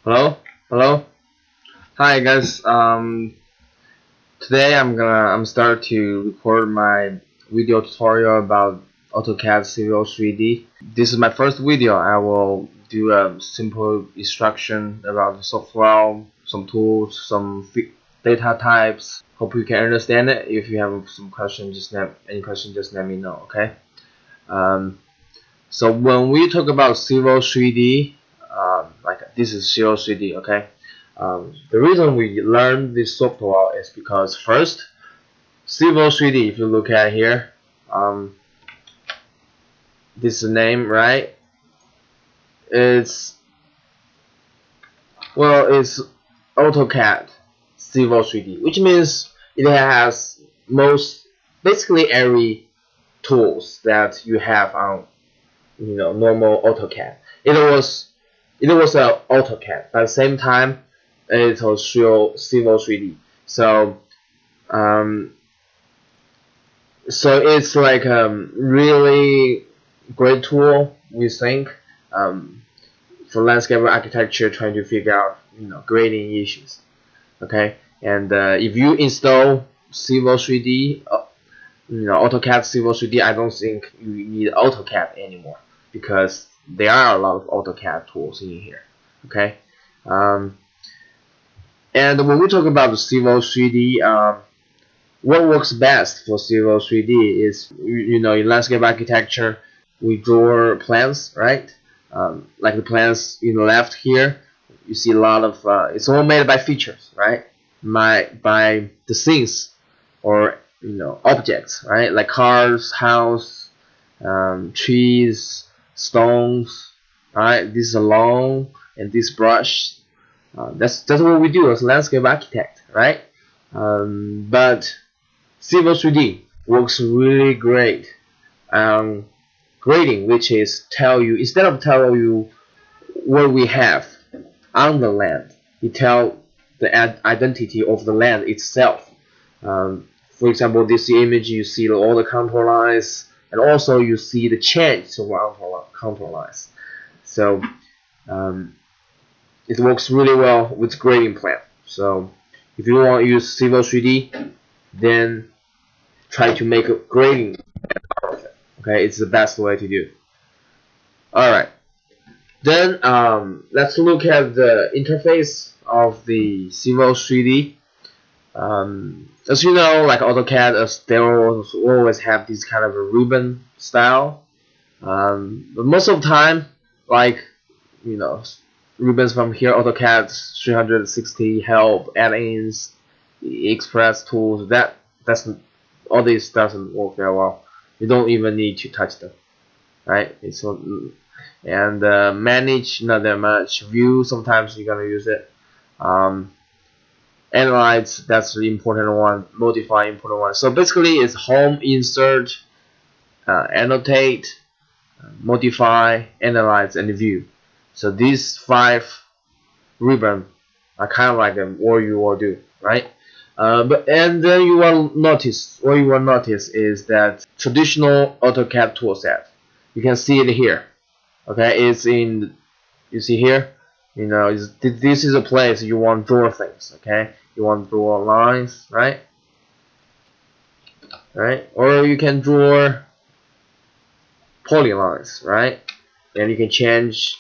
Hello, hello. Hi guys. Today I'm start to record my video tutorial about AutoCAD Civil 3D. This is my first video. I will do a simple instruction about the software, some tools, some data types. Hope you can understand it. If you have some questions, any question, just let me know. Okay. So when we talk about Civil 3D, like this is Civil 3D. Okay. The reason we learn this software is because first, Civil 3D, if you look at here, this is the name, right? It's AutoCAD Civil 3D, which means it has basically every tools that you have on normal AutoCAD. It was a AutoCAD, but at the same time it was Civil 3D. So it's like a really great tool, we think, for landscape architecture, trying to figure out grading issues. Okay, and if you install Civil 3D, AutoCAD Civil 3D, I don't think you need AutoCAD anymore because there are a lot of AutoCAD tools in here. Okay, and when we talk about the Civil 3D, what works best for Civil 3D is in landscape architecture, we draw plans, right? Like the plans in the left here, you see a lot of it's all made by features, right? By the things or objects, right? Like cars, house, trees, stones, right? This is a lawn and this brush. That's what we do as landscape architect, right? But Civil 3D works really great on grading, which is instead of telling you what we have on the land, it tell the identity of the land itself. For example, this image, you see all the contour lines, and also you see the change of contour lines. So it works really well with grading plan. So if you want to use Civil 3D, then try to make a grading out of it. Okay, it's the best way to do. Alright, then let's look at the interface of the Civil 3D. As you know, like AutoCAD, they always have this kind of a ribbon style. But most of the time, like ribbons from here, AutoCAD 360 help, add-ins, express tools. All this doesn't work very well. You don't even need to touch them, right? And manage, not that much. View, sometimes you're gonna use it. Analyze, that's the important one. Modify, important one. So basically, it's home, insert, annotate, modify, analyze, and view. So these 5 ribbons are kind of like what you will do, right? And then you will notice is that traditional AutoCAD toolset. You can see it here. Okay, you see here. This is a place you want to draw things. Okay, you want to draw lines, right? Right, or you can draw polylines, right? And you can change.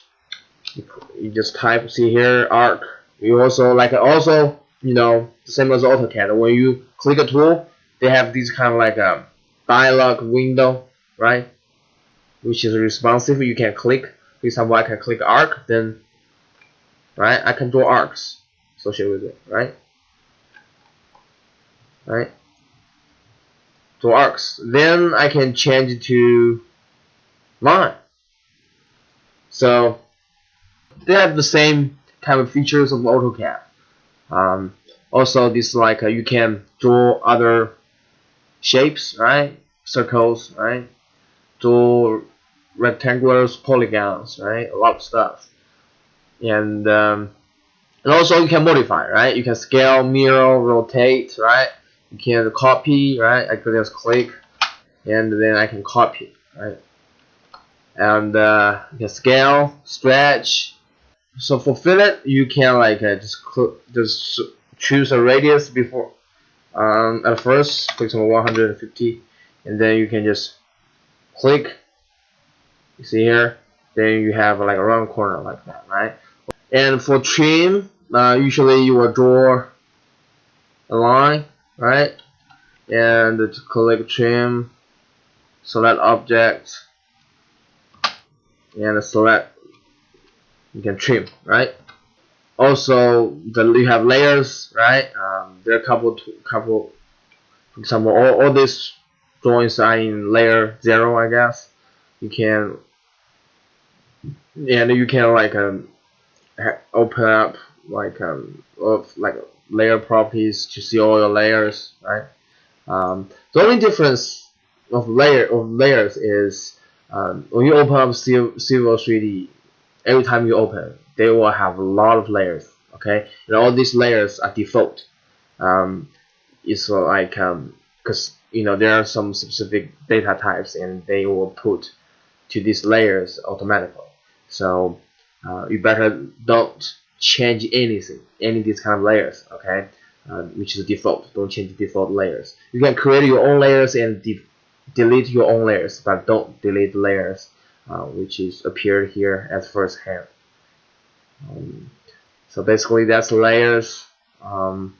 You just type. See here, arc. You also the same as AutoCAD. When you click a tool, they have this kind of like a dialog window, right? Which is responsive. You can click. For example, I can click arc, then right, I can draw arcs associated with it, right? Right. Draw arcs. Then I can change it to line. So they have the same kind of features of AutoCAD. Also, this like you can draw other shapes, right? Circles, right? Draw rectangulars, polygons, right? A lot of stuff. And also you can modify, right? You can scale, mirror, rotate, right? You can copy, right? I could just click, and then I can copy, right? And you can scale, stretch, So for fillet, you can like just choose a radius before at first, for example 150, and then you can just click. You see here, then you have like a round corner like that, right? And for trim, usually you will draw a line, right? And to click trim, select object, and select, you can trim, right? Also, you have layers, right? There are a couple, for example, all these drawings are in layer 0, I guess. You can, and you can like open up like layer properties to see all your layers, right? The only difference of layers is when you open up Civil 3D, every time you open, they will have a lot of layers. Okay, and all these layers are default. It's like because there are some specific data types, and they will put to these layers automatically. So you better don't change anything, any of these kind of layers. Okay, which is default. Don't change the default layers. You can create your own layers and delete your own layers, but don't delete layers which is appeared here as first hand. So basically that's layers. And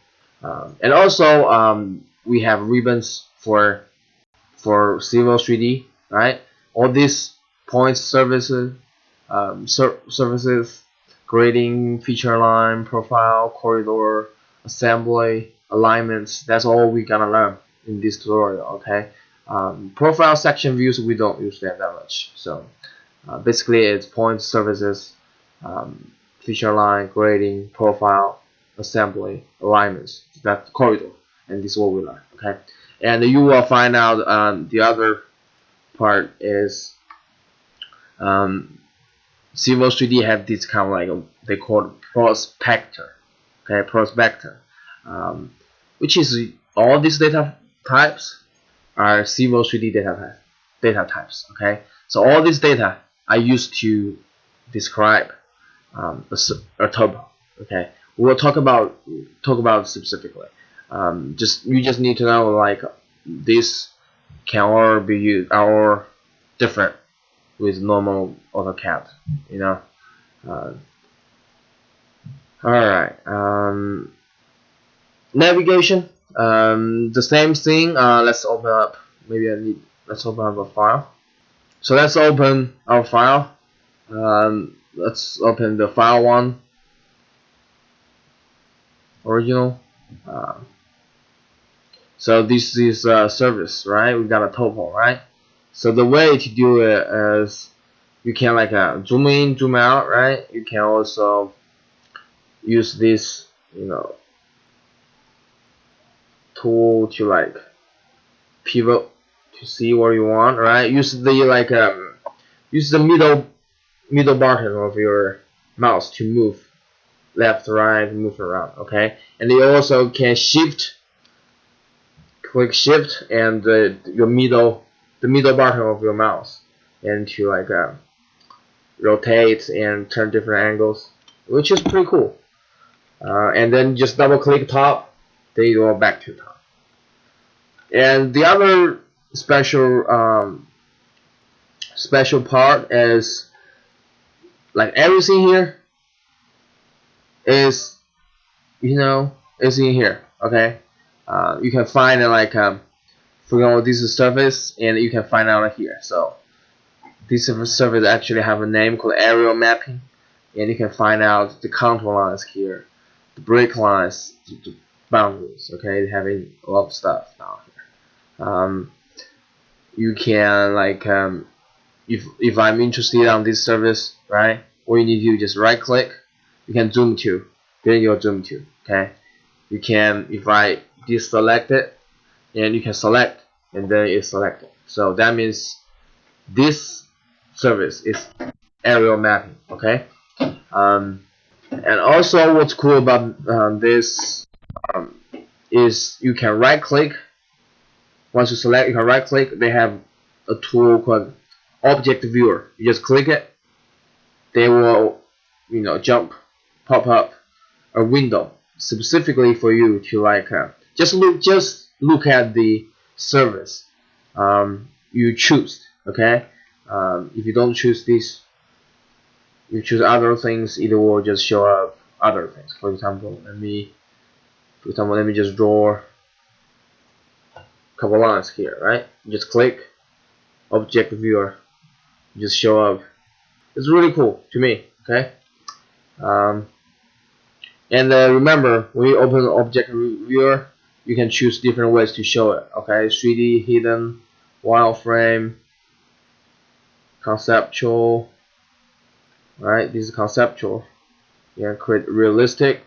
also we have ribbons for Civil 3D, right? All these points, services, services, grading, feature line, profile, corridor, assembly, alignments. That's all we gonna learn in this tutorial. Okay. Profile section views, we don't use that much. So basically it's points, services, feature line, grading, profile, assembly, alignments. That's corridor, and this is what we learn. Okay. And you will find out the other part is Civil 3D have this kind of like they call it prospector. Okay, prospector, which is all these data types are Civil 3D data types. Okay, so all this data are used to describe a turbo. Okay, we'll talk about specifically. You just need to know like this can all be used or different with normal AutoCAD. Alright. Navigation. The same thing. Let's open up. Let's open up a file. So let's open our file. Let's open the file one. Original. So this is service, right? We got a topo, right? So the way to do it is you can like zoom in, zoom out, right? You can also use this, tool to like pivot to see where you want, right? Use the middle button of your mouse to move left, right, move around, okay? And you also can click shift and the middle button of your mouse, and to like rotate and turn different angles, which is pretty cool. And then just double click top, then you go back to top. And the other special part is like everything here is is in here. Okay, you can find it like for example this is surface, and you can find out here. So this surface actually have a name called aerial mapping, and you can find out the contour lines here, the break lines, the boundaries. Okay, having a lot of stuff down here. You can like if I'm interested on this service, right? All you need to do is just right click. You can zoom to, then you'll zoom to. Okay, you can, if I deselect it, and you can select, and then it's selected. So that means this service is aerial mapping. Okay, and also what's cool about this is you can right click. Once you select, you can right click. They have a tool called Object Viewer. You just click it. They will jump, pop up a window specifically for you to like just look at the service you choose. Okay, if you don't choose this, you choose other things, it will just show up other things. For example, let me just draw a couple lines here, right? Just click object viewer, just show up. It's really cool to me. Okay, and remember, when you open the object viewer, you can choose different ways to show it. Okay, 3D, hidden, wireframe, conceptual. Right, this is conceptual. You can create realistic.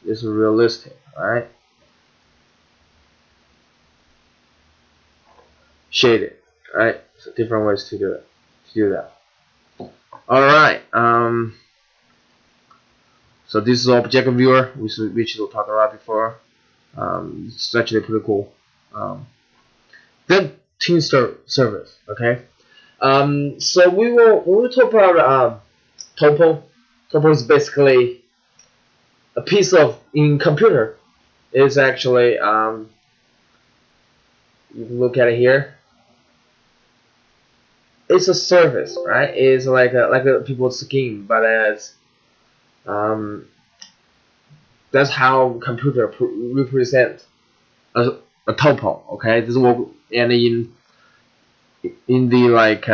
This is realistic. Right, shaded. Right, so different ways to do it. To do that. All right. So this is object viewer, which we'll talk about before. It's actually pretty cool. Then team service. Okay. So we will talk about Topo. Topo is basically a piece of in computer. It's actually you can look at it here. It's a service, right? It's like a people's scheme, but as that's how computer represent a topo. Okay, this is what, and in the like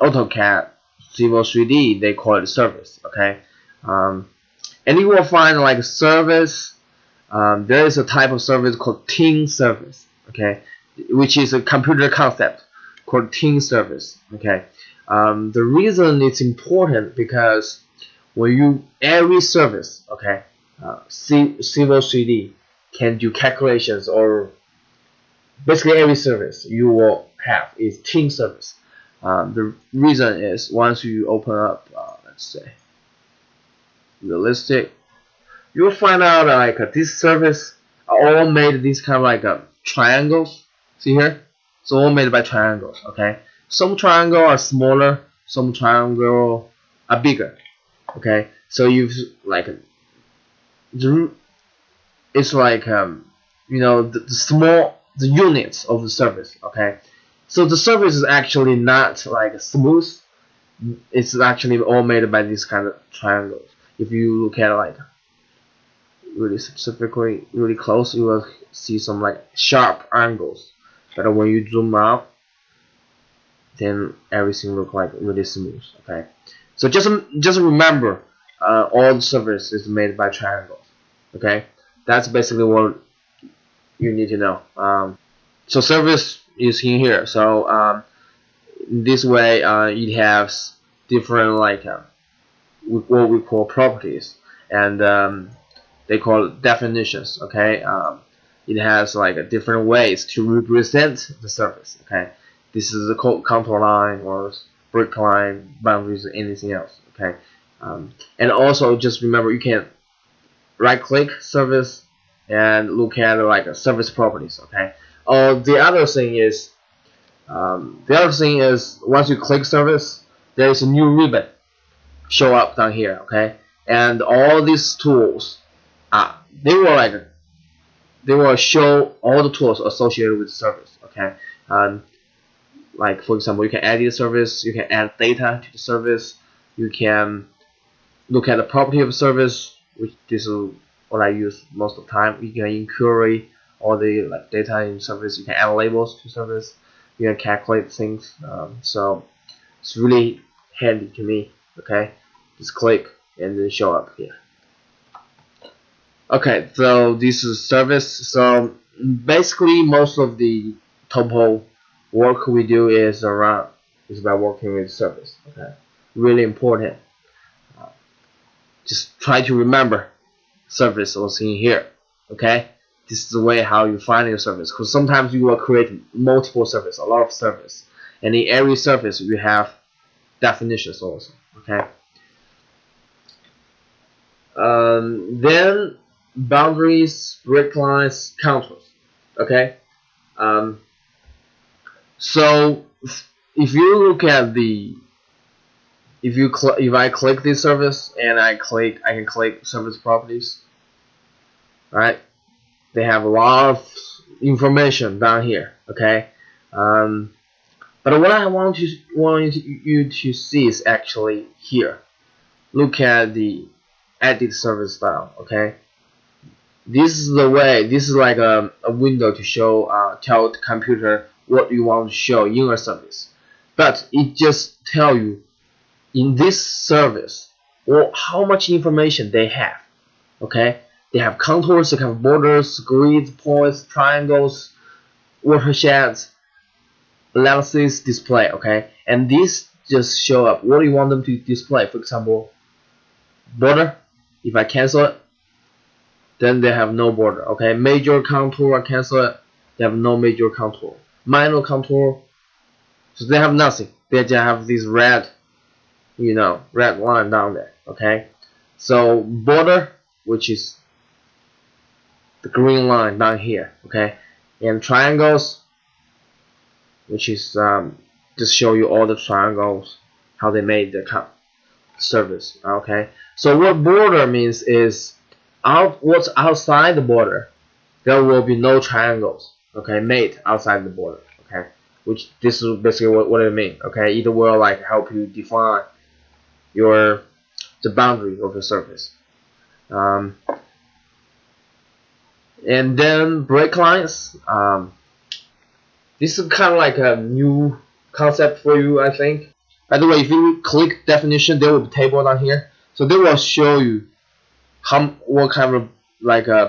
AutoCAD Civil 3D they call it service. Okay, and you will find like service. There is a type of service called team service. Okay, which is a computer concept called team service. Okay, the reason it's important because when you every service, okay, Civil 3D can do calculations, or basically every service you will have is team service. The reason is once you open up, let's say, realistic, you'll find out like this service are all made these kind of like triangles. See here, it's all made by triangles. Okay, some triangle are smaller, some triangle are bigger. Okay, so you've like it's like the units of the surface. Okay, so the surface is actually not like smooth. It's actually all made by these kind of triangles. If you look at it like really specifically, really close, you will see some like sharp angles. But when you zoom out, then everything look like really smooth. Okay, so just remember, all the surface is made by triangles. Okay, that's basically what you need to know. So surface is in here. So in this way, it has different like what we call properties, and they call it definitions. Okay, it has like different ways to represent the surface. Okay, this is a contour line or brick line, boundaries, or anything else. Okay, and also just remember you can right click surface and look at like surface properties. Okay. The other thing is once you click surface, there is a new ribbon show up down here. Okay, and all these tools, they will show all the tools associated with the surface. Okay, like for example, you can edit the surface, you can add data to the surface, you can look at the property of the surface, which this is what I use most of the time. You can query all the like data in surface. You can add labels to surface. You can calculate things. So it's really handy to me. Okay, just click and then show up here. Okay, so this is service. So basically, most of the topo work we do is about working with service. Okay, really important. Just try to remember service was in here. Okay, this is the way how you find your service, because sometimes you will create multiple service, a lot of service, and in every service you have definitions also. Okay, then boundaries, break lines, contours. Okay, so if you look at the if I click this service and I can click service properties, right? They have a lot of information down here, okay? But what I want you to see is actually here. Look at the edit service style, okay? This is the way. This is like a window to show, tell the computer what you want to show in a service. But it just tell you in this service or how much information they have, okay? They have contours, they have borders, grids, points, triangles, watersheds, analysis, display, okay? And this just show up what you want them to display. For example, border. If I cancel it, then they have no border, okay? Major contour, I cancel it, they have no major contour. Minor contour, so they have nothing. They just have this red, red line down there, okay? So border, which is the green line down here, okay? And triangles, which is just show you all the triangles, how they made the service, okay? So what border means is what's outside the border, there will be no triangles, okay, made outside the border, okay? Which this is basically what it means, okay? It will like help you define the boundary of the surface. And then break lines. This is kind of like a new concept for you, I think. By the way, if you click definition, there will be a table down here, so they will show you what kind of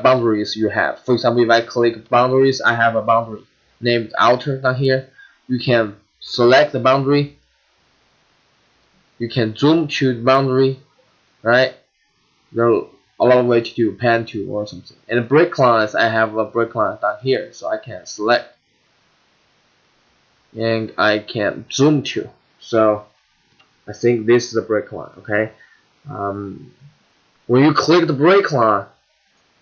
boundaries you have. For example, if I click boundaries, I have a boundary named outer down here. You can select the boundary. You can zoom to the boundary, right? There are a lot of ways to do pan to or something. And the break lines, I have a break line down here, so I can select and I can zoom to. So I think this is the break line, okay? When you click the break line,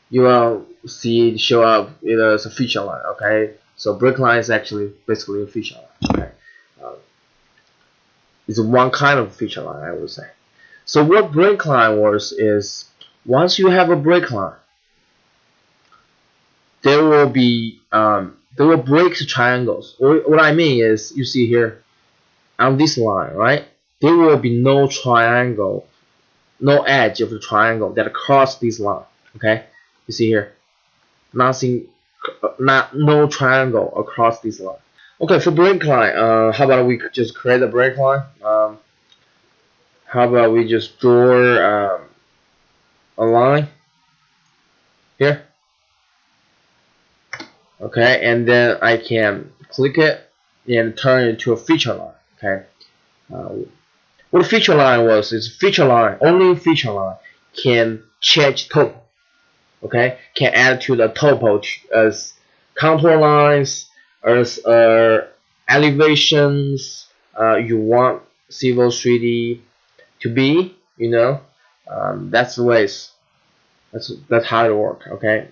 you will see it show up as a feature line, okay? So break line is actually basically a feature line, okay? It's one kind of feature line, I would say. So what break line works is, once you have a break line, there will be they will break the triangles. What I mean is, you see here on this line, right? There will be no triangle, no edge of the triangle that cross this line. Okay, you see here, no triangle across this line. Okay, for break line, how about we just create a break line? How about we just draw a line here? Okay, and then I can click it and turn it to a feature line. Okay, what a feature line was is feature line. Only feature line can change topo. Okay, can add to the topo as contour lines, as elevations. You want Civil 3D to be, that's the ways. That's how it works. Okay.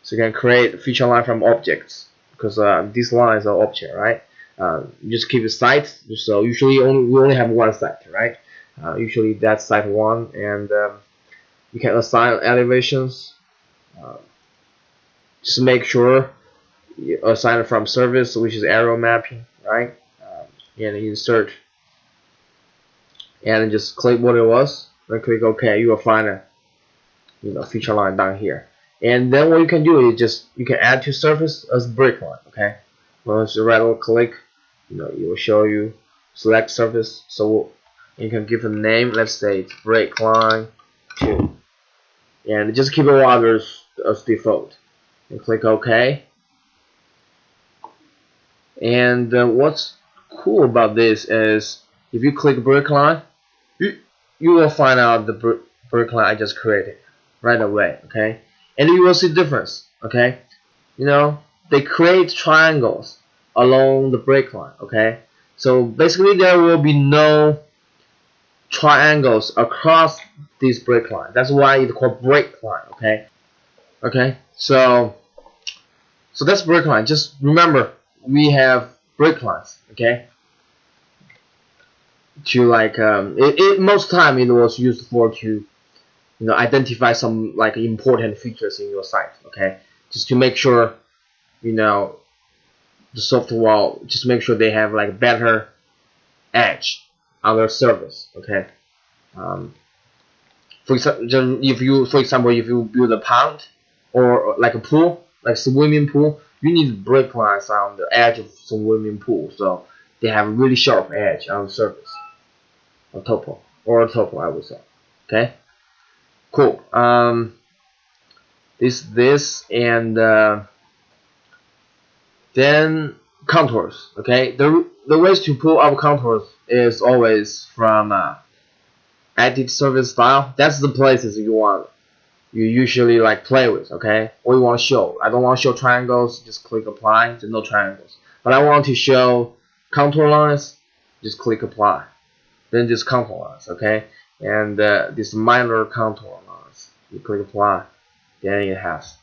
So you can create a feature line from objects, because these lines are object, right? You just keep a site. So usually we only have one site, right? Usually that's site 1, and you can assign elevations. Just make sure you assign it from service, which is arrow mapping, right? And insert, and just click what it was. Then click OK. You will find a feature line down here. And then what you can do is you can add to surface as break line. Okay, once you right click, it will show you select surface. So you can give a name. Let's say it's break line 2, and just keep it waters as default. And click OK. And what's cool about this is, if you click break line, you will find out the break line I just created right away. Okay. And you will see difference, okay? They create triangles along the break line, okay? So basically there will be no triangles across this break line. That's why it's called break line, okay? Okay, so that's break line. Just remember, we have break lines, okay? to like most time it was used for to identify some like important features in your site. Okay, just to make sure the software, just make sure they have like better edge on their service. Okay, for example, if you build a pond or like a pool, like swimming pool, you need brake lines on the edge of swimming pool, so they have a really sharp edge on the surface, topo, I would say. Okay, cool. This and then contours. Okay, the ways to pull up contours is always from edit service style. That's the places you usually like play with. Okay, what you want to show. I don't want to show triangles, just click apply. There's no triangles, but I want to show contour lines, just click apply. Then just contour lines. Okay, and this minor contour lines, you click apply, then it has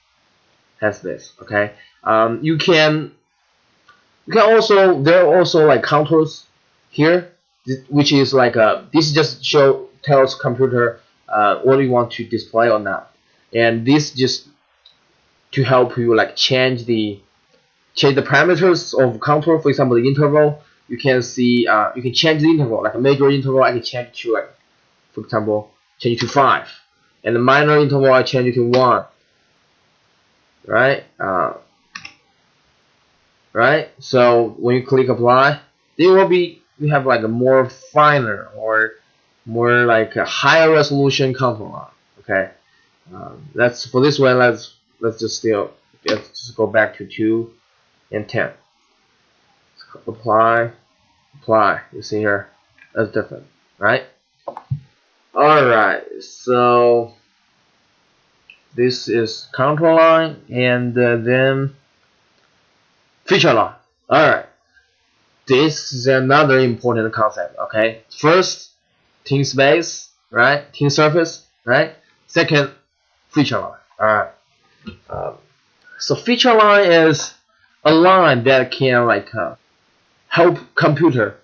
this. Okay, you can also, there are also like contours here, which is like this just tells computer what you want to display or not, and this just to help you like change the parameters of contour. For example, the interval, you can see you can change the interval, like a major interval I can change to, like, for example, change it to 5, and the minor interval I change it to 1, right? Right, so when you click apply, you have like a more finer or more like a higher resolution contour line. Okay, that's for this one. Let's just go back to 2 and 10. Apply. You see here, that's different, right? All right, so this is contour line, and then feature line. Alright, this is another important concept. Okay, first, thin space, right? Thin surface, right? Second, feature line. Alright, so feature line is a line that can like help computer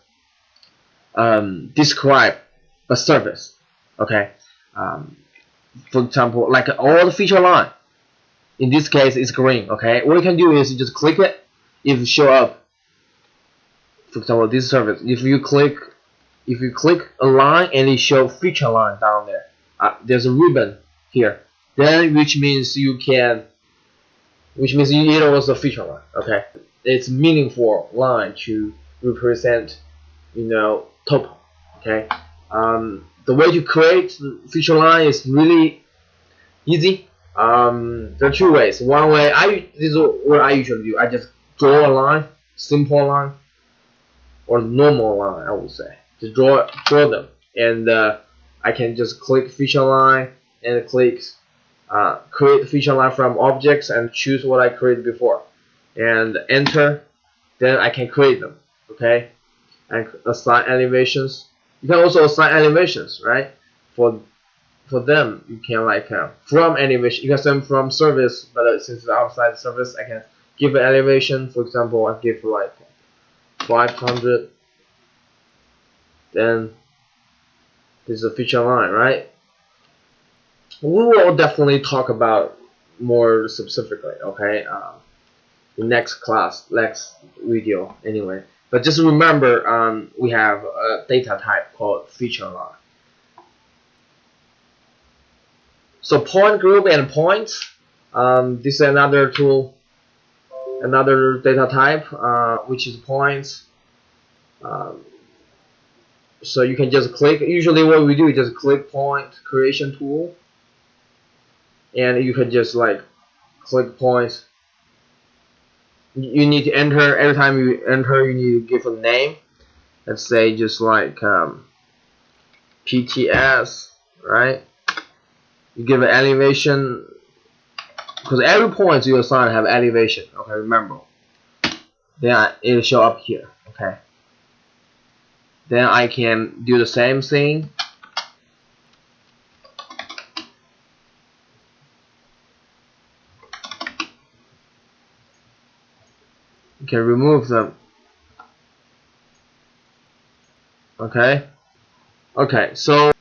describe a surface. Okay, for example, like all the feature line. In this case, it's green. Okay, what you can do is you just click it. If it show up, for example, this surface, if you click a line and it show feature line down there, there's a ribbon here, then which means it was a feature line. Okay, it's meaningful line to represent topo. Okay, the way to create the feature line is really easy. There are 2 ways. One way, this is what I usually do. I just draw a line, simple line, or normal line, I would say. Just draw them, and I can just click feature line and click create feature line from objects and choose what I created before, and enter. Then I can create them. Okay, and assign elevations. You can also assign elevations, right? For them, you can like from elevation, you can send from service, but since it's outside the service, I can give an elevation. For example, I give like 500. Then this is a feature line, right? We will definitely talk about more specifically, okay? The next video, anyway. But just remember, we have a data type called feature line. So point group and points. This is another tool, another data type, which is points. So you can just click. Usually, what we do is just click point creation tool, and you can just like click points. You need to enter every time you enter. You need to give a name. Let's say just like PTS, right? You give an elevation, because every point you assign have elevation. Okay, remember. Then it'll show up here. Okay. Then I can do the same thing. You can remove them. Okay. Okay, so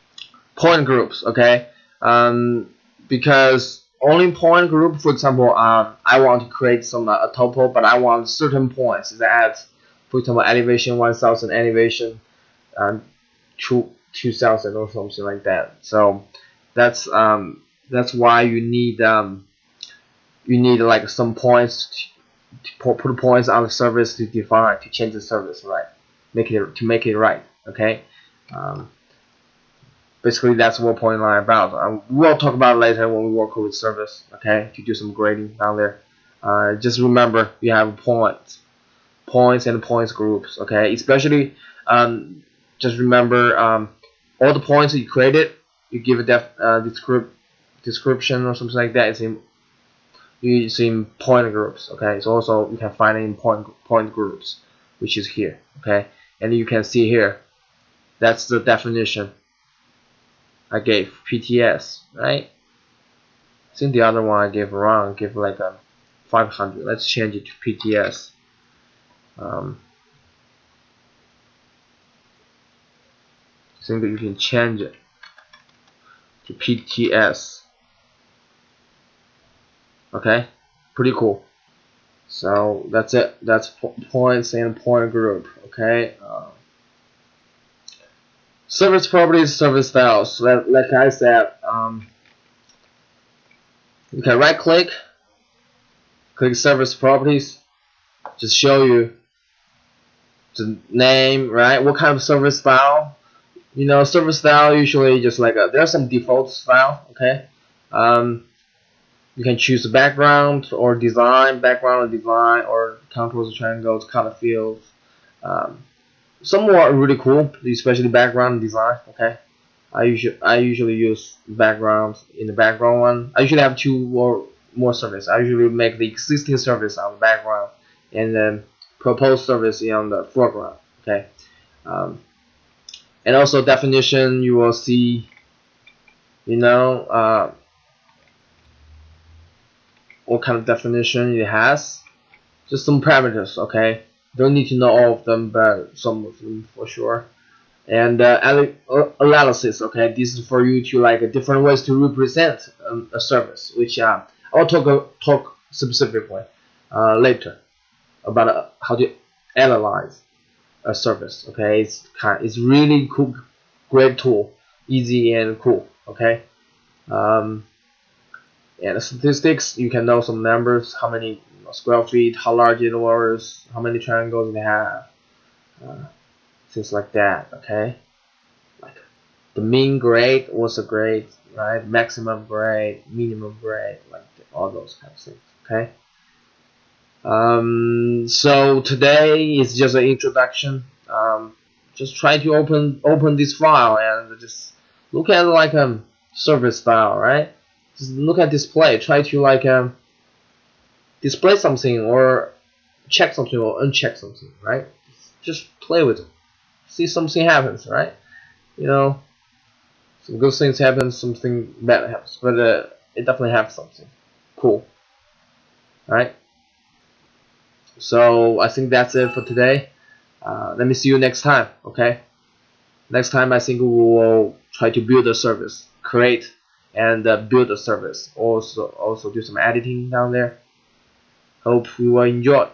point groups. Okay, because only point group, for example, I want to create some a topo, but I want certain points that, for example, elevation 1000, elevation um, 2000 or something like that. So that's why you need like some points to put points on the service to define to change the service, right? Make it right. Okay. Um, Basically, that's what point line about. We'll talk about it later when we work with service. Okay, to do some grading down there. Just remember you have points and points groups. Okay, especially just remember all the points that you created. You give a description or something like that. It's in point groups. Okay, so also you can find it in point groups, which is here. Okay, and you can see here. That's the definition I gave PTS, right? I think the other one I gave wrong. I gave like a 500. Let's change it to PTS. I think that you can change it to PTS. Okay, pretty cool. So that's it. That's points and point group. Okay. Service properties, service styles. Like I said, you can right click service properties, just show you the name, right? What kind of service style? You know, service style usually just like there's some default style. Okay. You can choose the background or design, or contours, triangles, color fields. Some are really cool, especially background design. Okay. I usually use backgrounds in the background one. I usually have two or more service. I usually make the existing service on the background and then proposed service on the foreground. Okay, and also definition you will see. You know what kind of definition it has. Just some parameters. Okay, don't need to know all of them, but some of them for sure. And analysis. Okay, this is for you to like different ways to represent a service, which I'll talk specifically later about how to analyze a service. Okay, it's really cool, great tool, easy and cool. Okay, and the statistics, you can know some numbers, how many square feet, how large it was, how many triangles they have. Things like that. Okay, like the mean grade, what's the grade, right? Maximum grade, minimum grade, like all those kind of things. Okay. So today is just an introduction. Just try to open this file and just look at like service file, right? Just look at display. Try to like display something or check something or uncheck something, right? Just play with it. See something happens, right? You know, some good things happen, something bad happens, but it definitely has something cool, right? So I think that's it for today. Let me see you next time. Okay. Next time I think we will try to build a service, create and build a service. Also do some editing down there. Hope you will enjoy.